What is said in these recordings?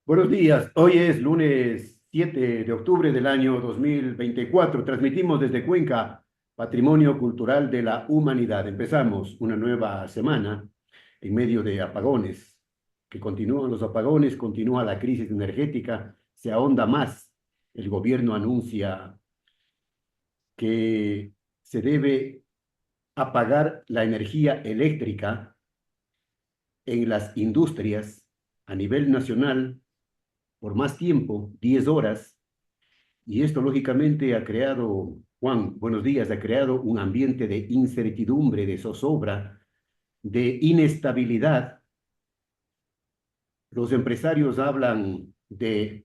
Buenos días, hoy es lunes 7 de octubre del año 2024. Transmitimos desde Cuenca, Patrimonio Cultural de la Humanidad. Empezamos una nueva semana en medio de apagones, que continúan los apagones, continúa la crisis energética, se ahonda más. El gobierno anuncia que se debe apagar la energía eléctrica en las industrias a nivel nacional por más tiempo, 10 horas, y esto lógicamente ha creado, Juan, buenos días, ha creado un ambiente de incertidumbre, de zozobra, de inestabilidad. Los empresarios hablan de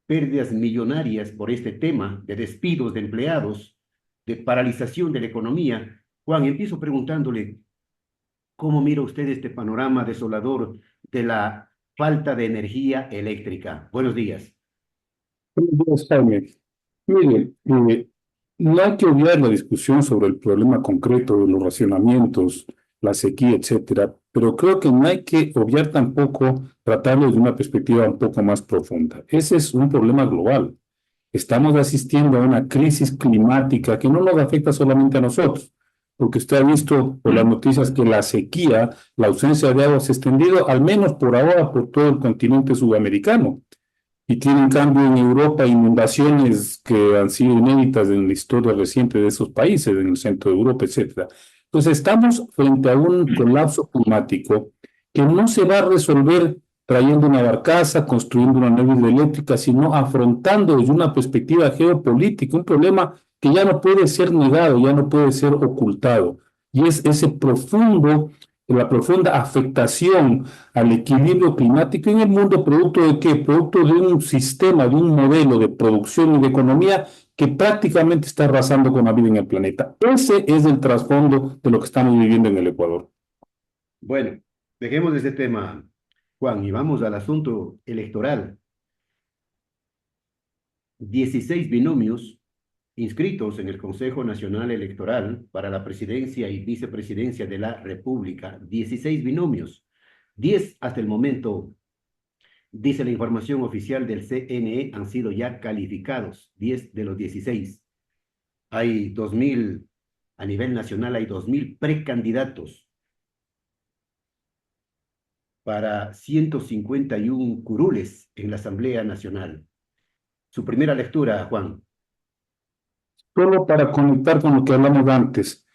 pérdidas millonarias por este tema, de despidos de empleados, de paralización de la economía. Juan, empiezo preguntándole, ¿cómo mira usted este panorama desolador de la falta de energía eléctrica? Buenos días. Buenas, Jaime. Mire, no hay que obviar la discusión sobre el problema concreto de los racionamientos, la sequía, etcétera, pero creo que no hay que obviar tampoco tratarlo desde una perspectiva un poco más profunda. Ese es un problema global. Estamos asistiendo a una crisis climática que no nos afecta solamente a nosotros, porque usted ha visto por las noticias que la sequía, la ausencia de agua se ha extendido, al menos por ahora, por todo el continente sudamericano y tiene en cambio en Europa inundaciones que han sido inéditas en la historia reciente de esos países, en el centro de Europa, etcétera. Entonces estamos frente a un colapso climático que no se va a resolver trayendo una barcaza, construyendo una nave hidroeléctrica, sino afrontando desde una perspectiva geopolítica, un problema que ya no puede ser negado, ya no puede ser ocultado. Y es ese profundo, la profunda afectación al equilibrio climático en el mundo, producto de qué? Producto de un sistema, de un modelo de producción y de economía que prácticamente está arrasando con la vida en el planeta. Ese es el trasfondo de lo que estamos viviendo en el Ecuador. Bueno, dejemos ese tema, Juan, y vamos al asunto electoral. 16 binomios inscritos en el Consejo Nacional Electoral para la presidencia y vicepresidencia de la República. 16 binomios. 10 hasta el momento, dice la información oficial del CNE, han sido ya calificados. 10 de los 16. Hay 2.000, a nivel nacional hay 2.000 precandidatos para 151 curules en la Asamblea Nacional. Su primera lectura, Juan. Solo para conectar con lo que hablamos antes.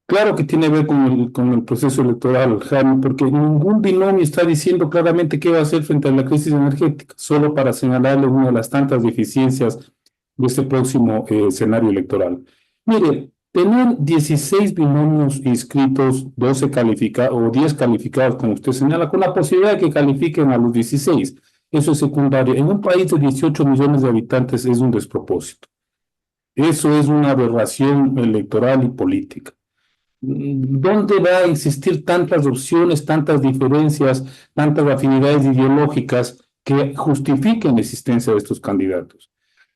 Claro que tiene que ver con el proceso electoral, Jaime, porque ningún binomio está diciendo claramente qué va a hacer frente a la crisis energética, solo para señalarle una de las tantas deficiencias de este próximo escenario electoral. Mire, tener 16 binomios inscritos, 12 calificados o 10 calificados, como usted señala, con la posibilidad de que califiquen a los 16, eso es secundario. En un país de 18 millones de habitantes es un despropósito. Eso es una aberración electoral y política. ¿Dónde va a existir tantas opciones, tantas diferencias, tantas afinidades ideológicas que justifiquen la existencia de estos candidatos?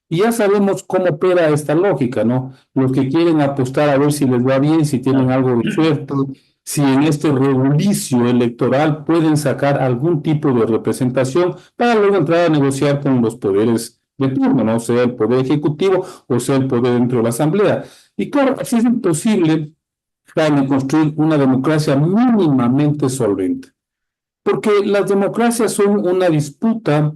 Y ya sabemos cómo opera esta lógica, ¿no? Los que quieren apostar a ver si les va bien, si tienen algo de suerte, si en este rebulicio electoral pueden sacar algún tipo de representación para luego entrar a negociar con los poderes de turno, ¿no? Sea el poder ejecutivo o sea el poder dentro de la asamblea. Y claro, así es imposible, Jaime, construir una democracia mínimamente solvente. Porque las democracias son una disputa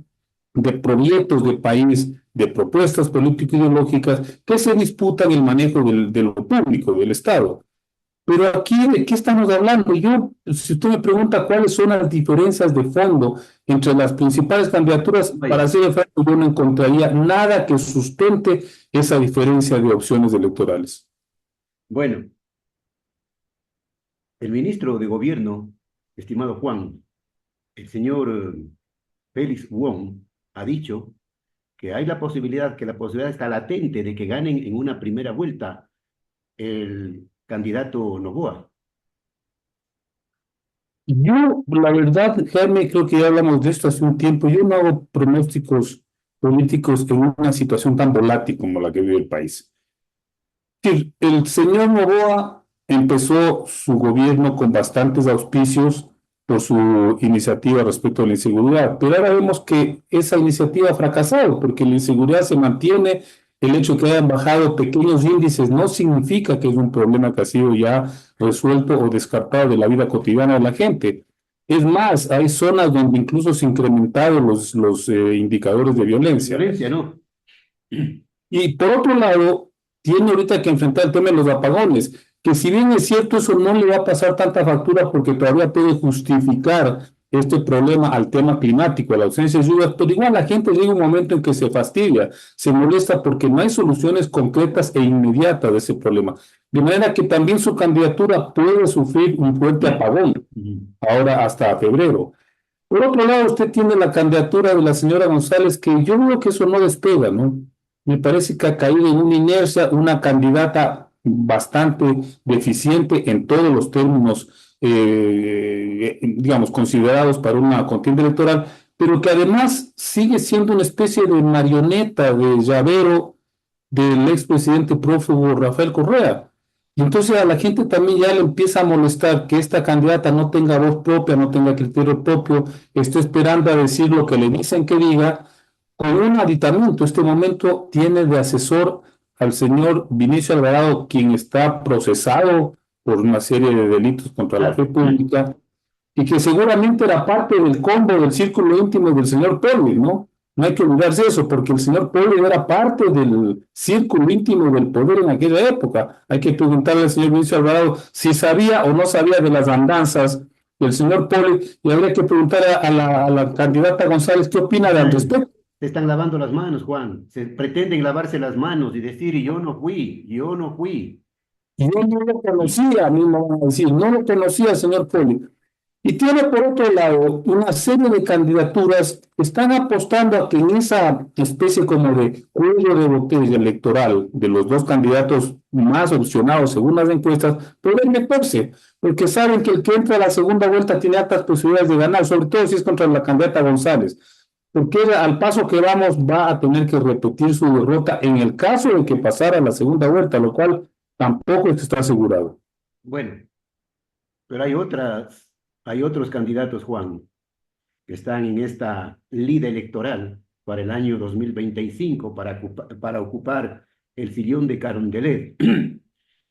de proyectos de país, de propuestas político-ideológicas que se disputan el manejo de lo público, del Estado. Pero aquí, ¿de qué estamos hablando? Yo, si usted me pregunta cuáles son las diferencias de fondo entre las principales candidaturas, Vaya. para ser franco, yo no encontraría nada que sustente esa diferencia de opciones electorales. Bueno, el ministro de Gobierno, estimado Juan, el señor Félix Wong, ha dicho que hay la posibilidad, que la posibilidad está latente de que ganen en una primera vuelta el candidato Noboa. Yo, la verdad, Jaime, creo que ya hablamos de esto hace un tiempo. Yo no hago pronósticos políticos en una situación tan volátil como la que vive el país. El señor Noboa empezó su gobierno con bastantes auspicios, por su iniciativa respecto a la inseguridad. Pero ahora vemos que esa iniciativa ha fracasado, porque la inseguridad se mantiene. El hecho de que hayan bajado pequeños índices no significa que es un problema que ha sido ya resuelto o descartado de la vida cotidiana de la gente. Es más, hay zonas donde incluso se han incrementado los indicadores de violencia. Violencia, ¿no? Y por otro lado, tiene ahorita que enfrentar el tema de los apagones, que si bien es cierto, eso no le va a pasar tanta factura porque todavía puede justificar este problema al tema climático, a la ausencia de lluvias, pero igual la gente llega un momento en que se fastidia, se molesta porque no hay soluciones concretas e inmediatas de ese problema. De manera que también su candidatura puede sufrir un fuerte apagón, ahora hasta febrero. Por otro lado, usted tiene la candidatura de la señora González, que yo veo que eso no despega, ¿no? Me parece que ha caído en una inercia, una candidata bastante deficiente en todos los términos, digamos, considerados para una contienda electoral, pero que además sigue siendo una especie de marioneta, de llavero del expresidente prófugo Rafael Correa. Y entonces a la gente también ya le empieza a molestar que esta candidata no tenga voz propia, no tenga criterio propio, esté esperando a decir lo que le dicen que diga, con un aditamento. Este momento tiene de asesor al señor Vinicio Alvarado, quien está procesado por una serie de delitos contra la fe pública, y que seguramente era parte del combo del círculo íntimo del señor Poli, ¿no? No hay que olvidarse eso, porque el señor Poli era parte del círculo íntimo del poder en aquella época. Hay que preguntarle al señor Vinicio Alvarado si sabía o no sabía de las andanzas del señor Poli, y habría que preguntar a la candidata González qué opina al respecto. Se están lavando las manos, Juan. Se pretenden lavarse las manos y decir, yo no fui, yo no fui. Y yo no lo conocía, a mí me van a decir, no lo conocía, señor Poli. Y tiene por otro lado una serie de candidaturas que están apostando a que en esa especie como de cuello de botella electoral de los dos candidatos más opcionados según las encuestas, pueden meterse, porque saben que el que entra a la segunda vuelta tiene altas posibilidades de ganar, sobre todo si es contra la candidata González, porque al paso que vamos va a tener que repetir su derrota en el caso de que pasara a la segunda vuelta, lo cual tampoco está asegurado. Bueno, pero hay otros candidatos, Juan, que están en esta lida electoral para el año 2025 para ocupar el sillón de Carondelet.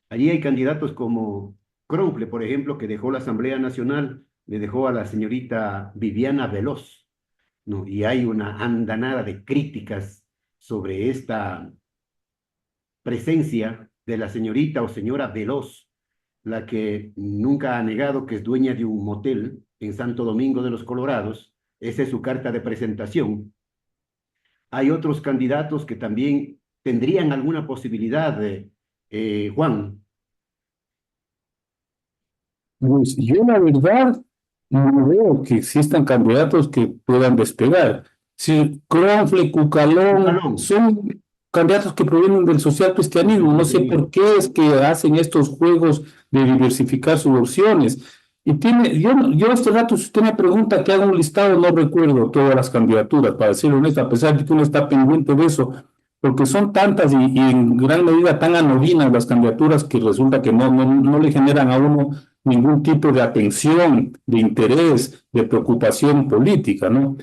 Allí hay candidatos como Cronfle, por ejemplo, que dejó la Asamblea Nacional, le dejó a la señorita Viviana Veloz, ¿no? Y hay una andanada de críticas sobre esta presencia de la señorita o señora Veloz, la que nunca ha negado que es dueña de un motel en Santo Domingo de los Colorados. Esa es su carta de presentación. Hay otros candidatos que también tendrían alguna posibilidad de, Juan. Pues yo la verdad no veo que existan candidatos que puedan despegar. Si Cronfle, Cucalón, son candidatos que provienen del social cristianismo. No sé por qué es que hacen estos juegos de diversificar sus opciones. Y yo este rato, si usted me pregunta que haga un listado, no recuerdo todas las candidaturas, para ser honesto, a pesar de que uno está pendiente de eso, porque son tantas y en gran medida tan anodinas las candidaturas que resulta que no le generan a uno ningún tipo de atención, de interés, de preocupación política, ¿no?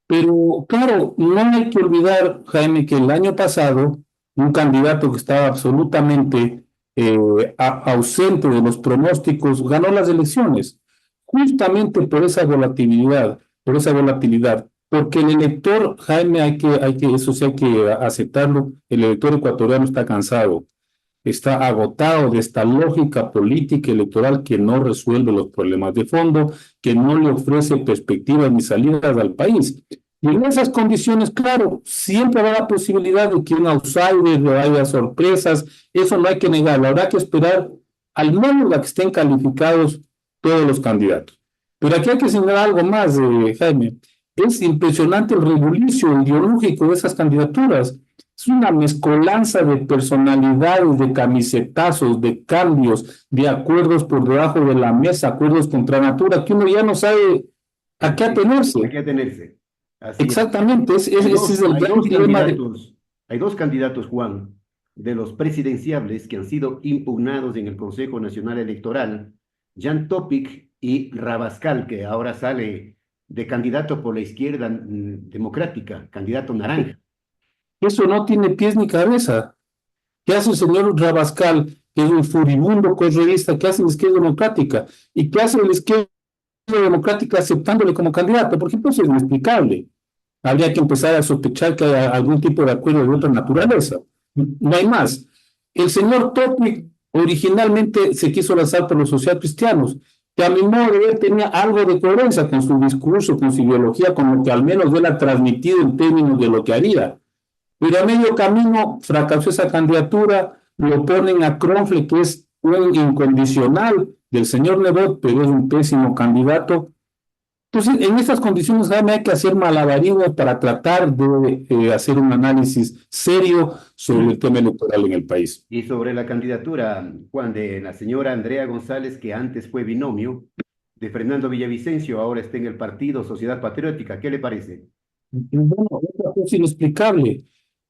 Pero claro, no hay que olvidar, Jaime, que el año pasado un candidato que estaba absolutamente ausente de los pronósticos ganó las elecciones, justamente por esa volatilidad, porque el elector, Jaime, eso sí hay que aceptarlo, el elector ecuatoriano está cansado, está agotado de esta lógica política electoral que no resuelve los problemas de fondo, que no le ofrece perspectivas ni salidas al país. Y en esas condiciones, claro, siempre va a la posibilidad de que un outsider haya sorpresas, eso no hay que negarlo, habrá que esperar al menos a que estén calificados todos los candidatos. Pero aquí hay que señalar algo más, Jaime. Es impresionante el revolucio ideológico de esas candidaturas. Es una mezcolanza de personalidades, de camisetazos, de cambios, de acuerdos por debajo de la mesa, acuerdos contra natura, que uno ya no sabe a qué atenerse. ¿A qué atenerse? Así exactamente, ese es el gran dilema. Hay dos candidatos, Juan, de los presidenciables que han sido impugnados en el Consejo Nacional Electoral, Jan Topic y Rabascal, que ahora sale de candidato por la izquierda democrática, candidato naranja. Eso no tiene pies ni cabeza. ¿Qué hace el señor Rabascal, que es un furibundo correísta? ¿Qué hace la izquierda democrática? ¿Y qué hace la izquierda democrática aceptándole como candidato? Por ejemplo, eso es inexplicable. Habría que empezar a sospechar que hay algún tipo de acuerdo de otra naturaleza. No hay más. El señor Topic originalmente se quiso lanzar por los socialcristianos, que a mi modo de ver tenía algo de coherencia con su discurso, con su ideología, con lo que al menos él ha transmitido en términos de lo que haría. Pero a medio camino fracasó esa candidatura, lo ponen a Kronfle, que es un incondicional del señor Nebot, pero es un pésimo candidato. Entonces, en estas condiciones, Jaime, hay que hacer malabarismos para tratar de hacer un análisis serio sobre el tema electoral en el país. Y sobre la candidatura, Juan, de la señora Andrea González, que antes fue binomio, de Fernando Villavicencio, ahora está en el partido Sociedad Patriótica, ¿qué le parece? Bueno, otra cosa inexplicable,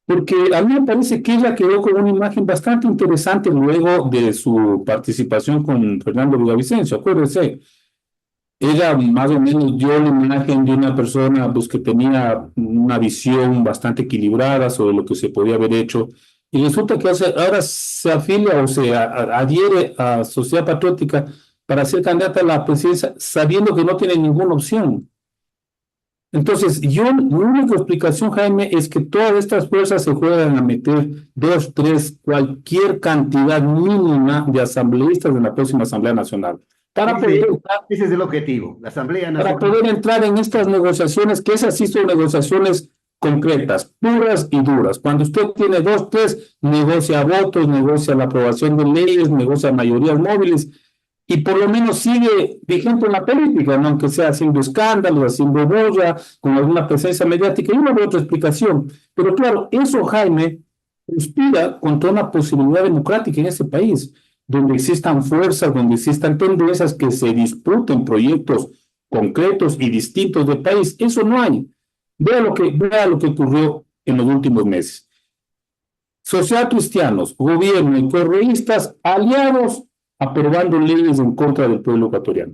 porque a mí me parece que ella quedó con una imagen bastante interesante luego de su participación con Fernando Villavicencio, acuérdense. Ella más o menos dio la imagen de una persona pues, que tenía una visión bastante equilibrada sobre lo que se podía haber hecho. Y resulta que ahora se afilia o se adhiere a Sociedad Patriótica para ser candidata a la presidencia sabiendo que no tiene ninguna opción. Entonces, mi única explicación, Jaime, es que todas estas fuerzas se juegan a meter dos, tres, cualquier cantidad mínima de asambleístas en la próxima Asamblea Nacional. Para poder, Ese es el objetivo, la Asamblea para Nacional. poder entrar en estas negociaciones, que esas sí son negociaciones concretas, puras y duras. Cuando usted tiene dos, tres, negocia votos, negocia la aprobación de leyes, negocia mayorías móviles, y por lo menos sigue vigente en la política, ¿no? Aunque sea haciendo escándalos, haciendo bolla, con alguna presencia mediática, y una u otra explicación. Pero claro, eso, Jaime, conspira contra una posibilidad democrática en ese país, donde existan fuerzas, donde existan tendencias que se disputen proyectos concretos y distintos del país. Eso no hay. Vea lo que ocurrió en los últimos meses. Socialcristianos, gobierno y correístas aliados aprobando leyes en contra del pueblo ecuatoriano.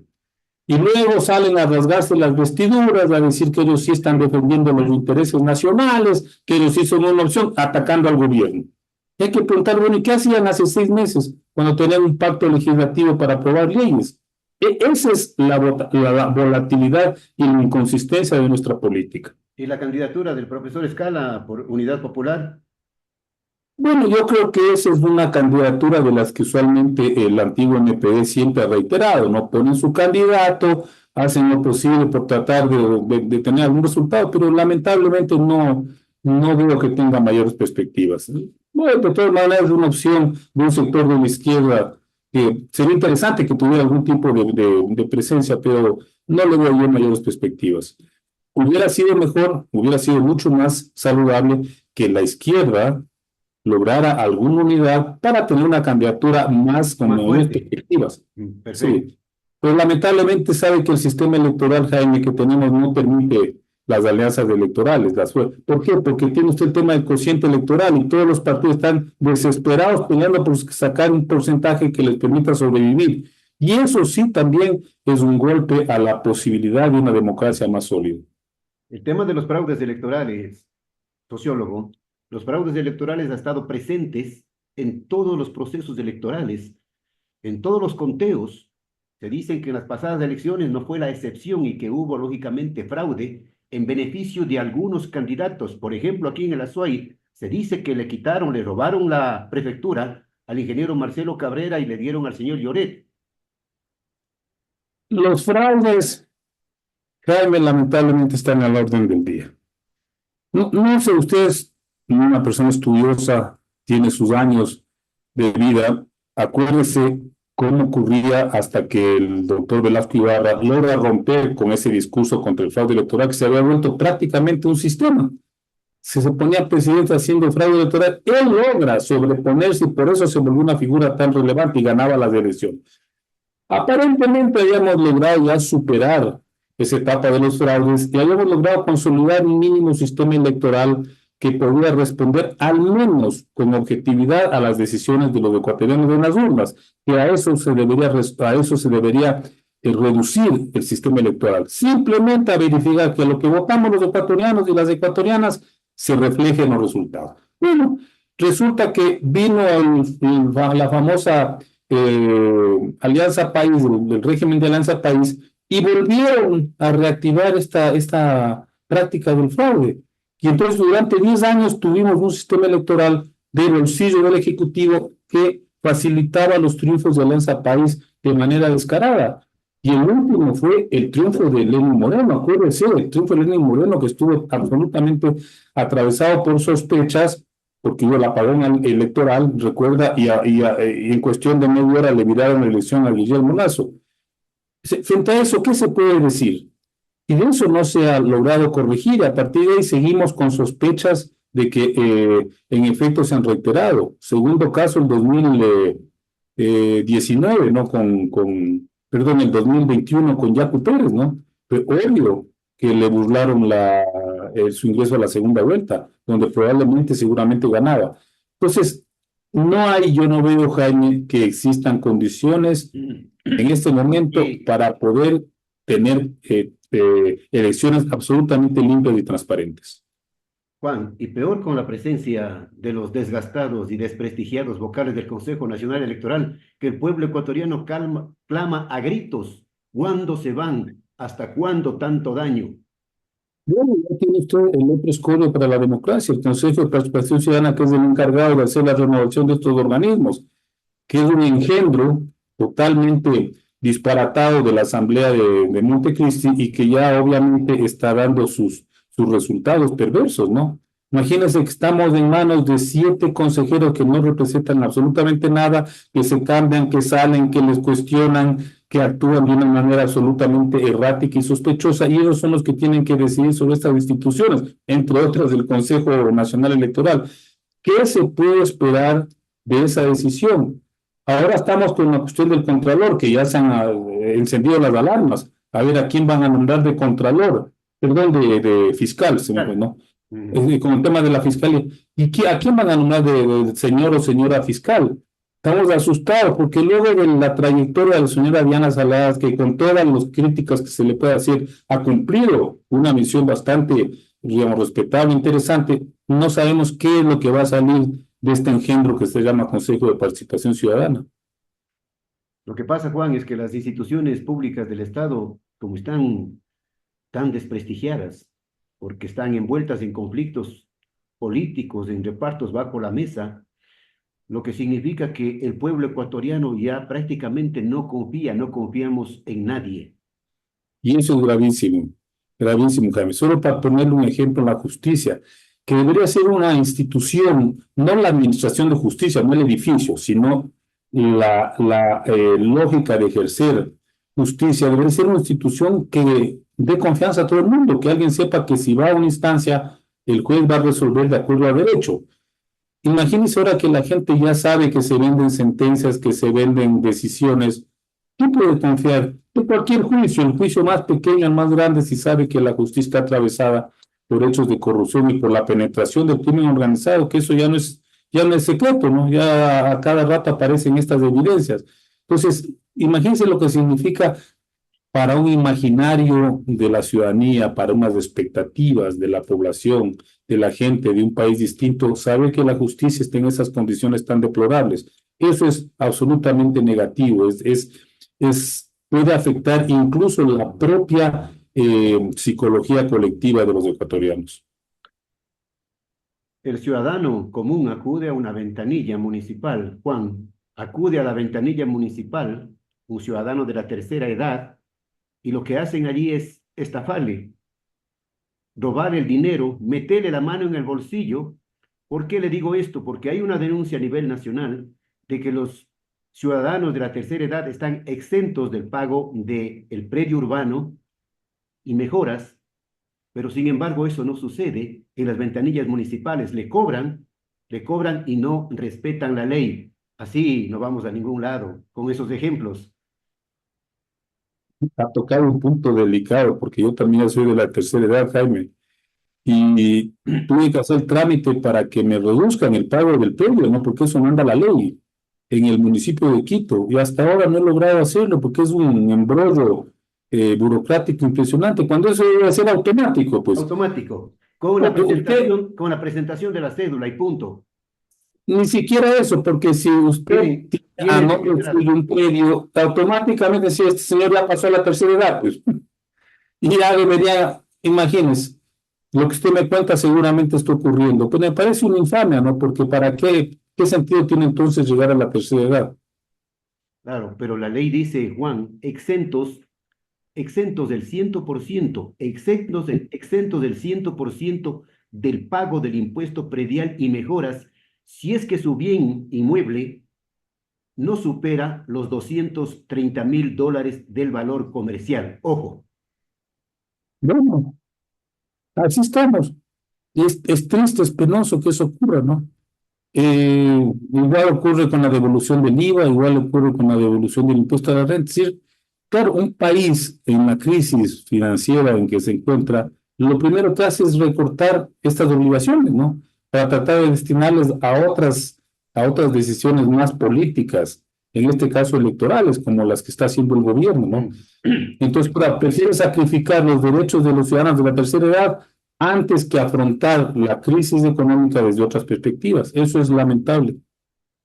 Y luego salen a rasgarse las vestiduras, a decir que ellos sí están defendiendo los intereses nacionales, que ellos sí son una opción, atacando al gobierno. Y hay que preguntar, bueno, ¿y qué hacían hace 6 meses cuando tenían un pacto legislativo para aprobar leyes? Esa es la volatilidad y la inconsistencia de nuestra política. ¿Y la candidatura del profesor Escala por Unidad Popular? Bueno, yo creo que esa es una candidatura de las que usualmente el antiguo NPD siempre ha reiterado, ¿no? Ponen su candidato, hacen lo posible por tratar de tener algún resultado, pero lamentablemente no veo que tenga mayores perspectivas. Bueno, de todas maneras es una opción de un sector de la izquierda que sería interesante que tuviera algún tipo de presencia, pero no le veo yo mayores perspectivas. Hubiera sido mejor, hubiera sido mucho más saludable que la izquierda lograra alguna unidad para tener una candidatura más con mayores perspectivas. Perfecto. Sí, pero lamentablemente sabe que el sistema electoral, Jaime, que tenemos no permite las alianzas electorales. ¿Por qué? Porque tiene usted el tema del cociente electoral y todos los partidos están desesperados peleando por sacar un porcentaje que les permita sobrevivir. Y eso sí también es un golpe a la posibilidad de una democracia más sólida. El tema de los fraudes electorales, sociólogo, los fraudes electorales han estado presentes en todos los procesos electorales, en todos los conteos. Se dice que en las pasadas elecciones no fue la excepción y que hubo, lógicamente, fraude en beneficio de algunos candidatos. Por ejemplo, aquí en el Azuay se dice que le robaron la prefectura al ingeniero Marcelo Cabrera y le dieron al señor Lloret. Los fraudes, Jaime, lamentablemente están a la orden del día. No sé, ustedes, una persona estudiosa, tiene sus años de vida, acuérdese cómo ocurría hasta que el doctor Velasco Ibarra logra romper con ese discurso contra el fraude electoral que se había vuelto prácticamente un sistema. Si se ponía presidente haciendo fraude electoral, él logra sobreponerse y por eso se volvió una figura tan relevante y ganaba las elecciones. Aparentemente habíamos logrado ya superar esa etapa de los fraudes y habíamos logrado consolidar un mínimo sistema electoral que podría responder al menos con objetividad a las decisiones de los ecuatorianos en las urnas, que a eso se debería reducir el sistema electoral, simplemente a verificar que lo que votamos los ecuatorianos y las ecuatorianas se refleje en los resultados. Bueno, resulta que vino la famosa Alianza País, del régimen de Alianza País, y volvieron a reactivar esta práctica del fraude. Y entonces durante 10 años tuvimos un sistema electoral de bolsillo del Ejecutivo que facilitaba los triunfos de Alianza País de manera descarada. Y el último fue el triunfo de Lenín Moreno, acuérdense, el triunfo de Lenín Moreno que estuvo absolutamente atravesado por sospechas, porque hubo el apagón electoral, recuerda, y en cuestión de media hora le viraron la elección a Guillermo Lasso. Frente a eso, ¿qué se puede decir? Y de eso no se ha logrado corregir. A partir de ahí seguimos con sospechas de que en efecto se han reiterado. Segundo caso, el 2019, ¿no? Perdón, el 2021 con Yacu Pérez, ¿no? Fue obvio que le burlaron su ingreso a la segunda vuelta, donde probablemente, seguramente ganaba. Entonces, yo no veo, Jaime, que existan condiciones en este momento para poder tener elecciones absolutamente limpias y transparentes. Juan, y peor con la presencia de los desgastados y desprestigiados vocales del Consejo Nacional Electoral, que el pueblo ecuatoriano clama a gritos: ¿cuándo se van? ¿Hasta cuándo tanto daño? Bueno, ya tiene usted el otro escollo para la democracia, el Consejo de Participación Ciudadana, que es el encargado de hacer la renovación de estos organismos, que es un engendro totalmente disparatado de la Asamblea de Montecristi y que ya obviamente está dando sus resultados perversos, ¿no? Imagínense que estamos en manos de 7 consejeros que no representan absolutamente nada, que se cambian, que salen, que les cuestionan, que actúan de una manera absolutamente errática y sospechosa, y ellos son los que tienen que decidir sobre estas instituciones, entre otras el Consejo Nacional Electoral. ¿Qué se puede esperar de esa decisión? Ahora estamos con la cuestión del Contralor, que ya se han encendido las alarmas. A ver, ¿a quién van a nombrar de Contralor? Perdón, de fiscal, ¿no? Con el tema de la fiscalía. ¿Y a quién van a nombrar de señor o señora fiscal? Estamos asustados porque luego de la trayectoria de la señora Diana Saladas, que con todas las críticas que se le puede hacer, ha cumplido una misión bastante, digamos, respetable, interesante, no sabemos qué es lo que va a salir de este engendro que se llama Consejo de Participación Ciudadana. Lo que pasa, Juan, es que las instituciones públicas del Estado, como están tan desprestigiadas, porque están envueltas en conflictos políticos, en repartos bajo la mesa, lo que significa que el pueblo ecuatoriano ya prácticamente no confiamos en nadie. Y eso es gravísimo, Jaime. Solo para ponerle un ejemplo, la justicia, que debería ser una institución, no la administración de justicia, no el edificio, sino la lógica de ejercer justicia, debería ser una institución que dé confianza a todo el mundo, que alguien sepa que si va a una instancia, el juez va a resolver de acuerdo a derecho. Imagínense ahora que la gente ya sabe que se venden sentencias, que se venden decisiones. ¿Quién puede confiar de cualquier juicio, el juicio más pequeño, el más grande, si sabe que la justicia está atravesada por hechos de corrupción y por la penetración del crimen organizado, que eso ya no es secreto, ¿no? Ya a cada rato aparecen estas evidencias. Entonces, imagínense lo que significa para un imaginario de la ciudadanía, para unas expectativas de la población, de la gente de un país distinto, saber que la justicia está en esas condiciones tan deplorables. Eso es absolutamente negativo, puede afectar incluso la propia psicología colectiva de los ecuatorianos. El ciudadano común acude a una ventanilla municipal, Juan, acude a la ventanilla municipal, un ciudadano de la tercera edad, y lo que hacen allí es estafarle, robar el dinero, meterle la mano en el bolsillo. ¿Por qué le digo esto? Porque hay una denuncia a nivel nacional de que los ciudadanos de la tercera edad están exentos del pago del predio urbano y mejoras, pero sin embargo eso no sucede en las ventanillas municipales. Le cobran y no respetan la ley. Así no vamos a ningún lado con esos ejemplos. Ha tocado un punto delicado, porque yo también soy de la tercera edad, Jaime, y tuve que hacer trámite para que me reduzcan el pago del predio, ¿no? Porque eso manda la ley. en el municipio de Quito y hasta ahora no he logrado hacerlo porque es un embrollo burocrático impresionante, cuando eso debe ser automático, pues. Automático, Usted, con la presentación de la cédula y punto. ni siquiera eso, porque si usted tiene a Tienen nombre registrar. suyo un predio, automáticamente si este señor ya pasó a la tercera edad, pues, y ya debería, imagínese, lo que usted me cuenta seguramente está ocurriendo. Pues me parece una infamia, ¿no? Porque ¿para qué sentido tiene entonces llegar a la tercera edad? Claro, pero la ley dice, Juan, exentos del 100%, exentos del 100% del pago del impuesto predial y mejoras, si es que su bien inmueble no supera los $230.000 del valor comercial. Ojo. Bueno, así estamos. Y es triste, es penoso que eso ocurra, ¿no? Igual ocurre con la devolución del IVA, igual ocurre con la devolución del impuesto a la renta. Es decir, claro, un país en la crisis financiera en que se encuentra, lo primero que hace es recortar estas obligaciones, ¿no? Para tratar de destinarlas a otras decisiones más políticas, en este caso electorales, como las que está haciendo el gobierno, ¿no? Entonces, prefiere sacrificar los derechos de los ciudadanos de la tercera edad antes que afrontar la crisis económica desde otras perspectivas. Eso es lamentable.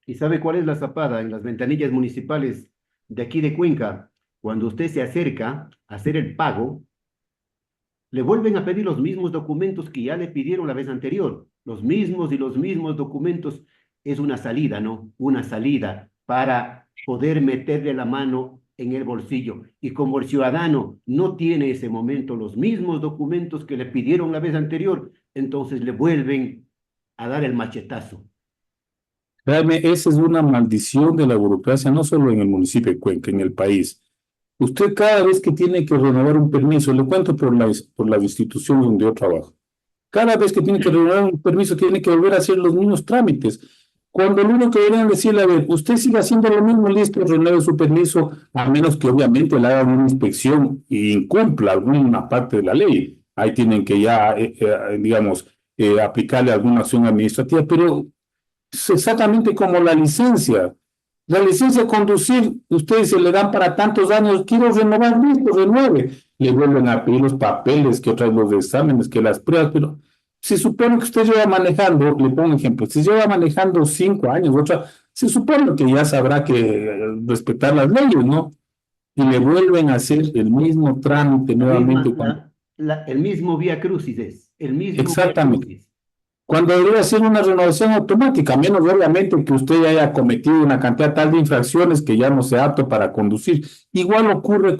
¿Y sabe cuál es la zapada en las ventanillas municipales de aquí de Cuenca? Cuando usted se acerca a hacer el pago, le vuelven a pedir los mismos documentos que ya le pidieron la vez anterior. Los mismos y los mismos documentos. Es una salida, ¿no? Una salida para poder meterle la mano en el bolsillo. Y como el ciudadano no tiene ese momento los mismos documentos que le pidieron la vez anterior, entonces le vuelven a dar el machetazo. Realmente, esa es una maldición de la burocracia, no solo en el municipio de Cuenca, en el país. Usted cada vez que tiene que renovar un permiso, le cuento por la institución donde yo trabajo, cada vez que tiene que renovar un permiso, tiene que volver a hacer los mismos trámites. Cuando lo único que deberían decirle, a ver, usted sigue haciendo lo mismo, listo, renueve su permiso, a menos que obviamente le hagan una inspección e incumpla alguna parte de la ley. Ahí tienen que ya, digamos, aplicarle alguna acción administrativa, pero es exactamente como la licencia. La licencia de conducir, ustedes se le dan para tantos años, quiero renovar, listo, renueve. Le vuelven a pedir los papeles, que otra vez los exámenes, que las pruebas, pero se supone que usted lleva manejando, le pongo un ejemplo, si lleva manejando 5 años, otra, se supone que ya sabrá que respetar las leyes, ¿no? Y le vuelven a hacer el mismo trámite La misma, nuevamente. el mismo vía crucis es, el mismo vía Exactamente. crucis. Cuando debería ser una renovación automática, menos obviamente que usted haya cometido una cantidad tal de infracciones que ya no sea apto para conducir. Igual ocurre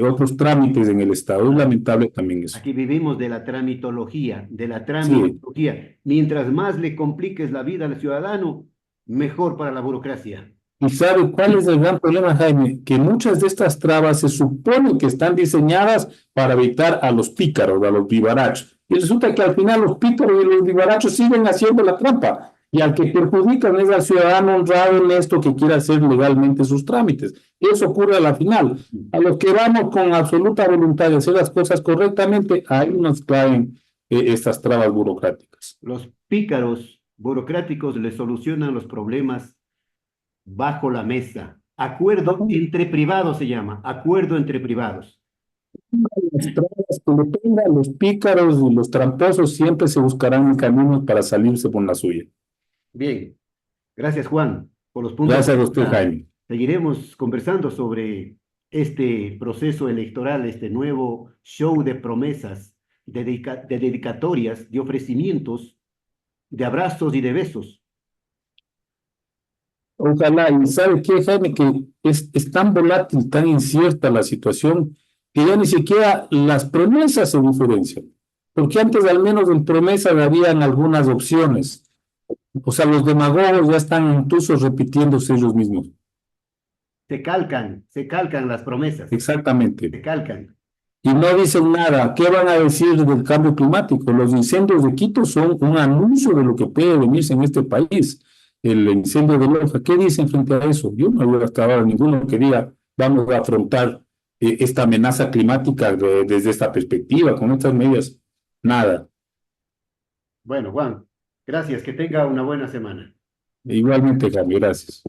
otros trámites en el Estado. Es lamentable también eso. Aquí vivimos de la tramitología, de la Sí. tramitología. Mientras más le compliques la vida al ciudadano, mejor para la burocracia. ¿Y sabe cuál es el gran problema, Jaime? Que muchas de estas trabas se supone que están diseñadas para evitar a los pícaros, a los vivarachos. Y resulta que al final los pícaros y los vivarachos siguen haciendo la trampa. Y al que perjudican es al ciudadano honrado, honesto, que quiere hacer legalmente sus trámites. Eso ocurre a la final. A los que vamos con absoluta voluntad de hacer las cosas correctamente, ahí nos caen estas trabas burocráticas. Los pícaros burocráticos le solucionan los problemas bajo la mesa. Acuerdo entre privados se llama, acuerdo entre privados. Las trabas que le pongan los pícaros y los tramposos siempre se buscarán caminos para salirse con la suya. Bien, gracias Juan por los puntos de Gracias a usted, vista. Jaime. Seguiremos conversando sobre este proceso electoral, este nuevo show de promesas, de dedicatorias, de ofrecimientos, de abrazos y de besos. Ojalá, y sabe qué, Jaime, que es tan volátil, tan incierta la situación, que ya ni siquiera las promesas se diferencian. Porque antes al menos en promesas habían algunas opciones. O sea, los demagogos ya están incluso repitiéndose ellos mismos. Se calcan las promesas, Exactamente. se calcan. Y no dicen nada. ¿Qué van a decir del cambio climático? Los incendios de Quito son un anuncio de lo que puede venirse en este país. El incendio de Loja, ¿qué dicen frente a eso? Yo no veo hasta ahora ninguno que diga, vamos a afrontar esta amenaza climática desde esta perspectiva, con estas medidas. Nada. Bueno, Juan, gracias, que tenga una buena semana. Igualmente, Jaime, gracias.